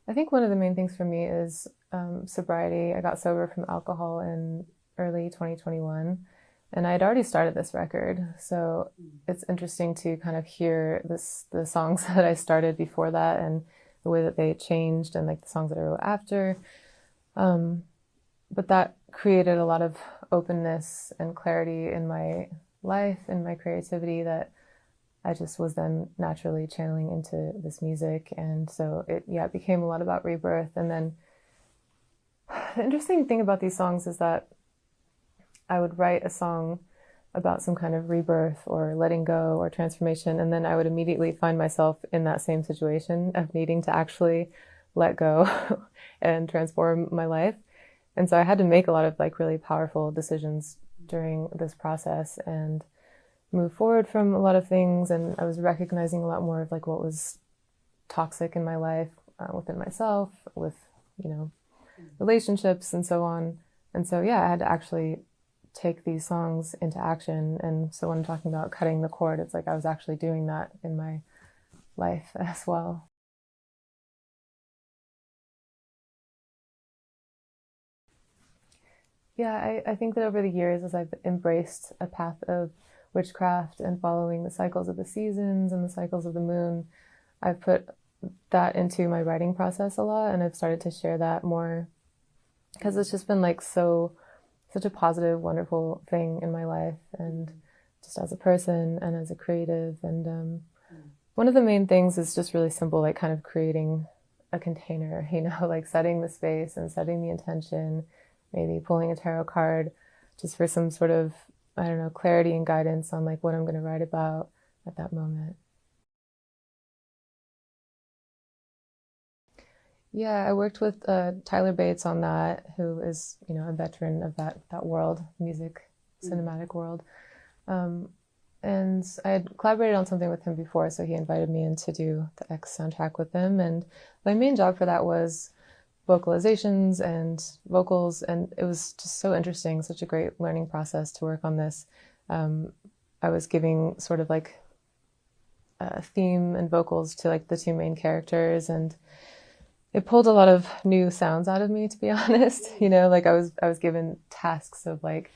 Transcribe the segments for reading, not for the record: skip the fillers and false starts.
I think one of the main things for me is sobriety. I got sober from alcohol in early 2021, and I had already started this record. So it's interesting to kind of hear the songs that I started before that and the way that they changed and like the songs that I wrote after. Um, but that created a lot of openness and clarity in my life and my creativity that I just was then naturally channeling into this music. And so it became a lot about rebirth. And then the interesting thing about these songs is that I would write a song about some kind of rebirth or letting go or transformation, and then I would immediately find myself in that same situation of needing to actually let go and transform my life. And so I had to make a lot of like really powerful decisions during this process and move forward from a lot of things. And I was recognizing a lot more of like what was toxic in my life, within myself, with, you know, relationships and so on. And so, yeah, I had to actually take these songs into action. And so when I'm talking about cutting the cord, it's like I was actually doing that in my life as well. Yeah, I think that over the years, as I've embraced a path of witchcraft and following the cycles of the seasons and the cycles of the moon, I've put that into my writing process a lot, and I've started to share that more because it's just been like such a positive, wonderful thing in my life, and just as a person and as a creative. And one of the main things is just really simple, like kind of creating a container, you know, like setting the space and setting the intention, maybe pulling a tarot card just for some sort of, I don't know, clarity and guidance on like what I'm going to write about at that moment. Yeah, I worked with Tyler Bates on that, who is, you know, a veteran of that world, music, cinematic world. Um, and I had collaborated on something with him before, so he invited me in to do the X soundtrack with him. And my main job for that was vocalizations and vocals, and it was just so interesting, such a great learning process to work on this. Um, I was giving sort of like a theme and vocals to like the two main characters, and it pulled a lot of new sounds out of me, to be honest. You know, like I was given tasks of like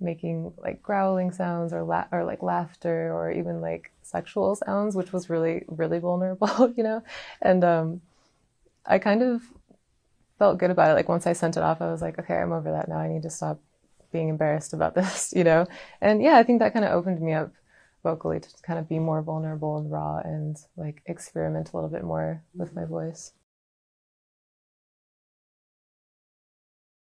making like growling sounds or like laughter or even like sexual sounds, which was really really vulnerable, you know. And I kind of felt good about it. Like once I sent it off, I was like, okay, I'm over that now. I need to stop being embarrassed about this, you know. And yeah, I think that kind of opened me up vocally to kind of be more vulnerable and raw and like experiment a little bit more with my voice.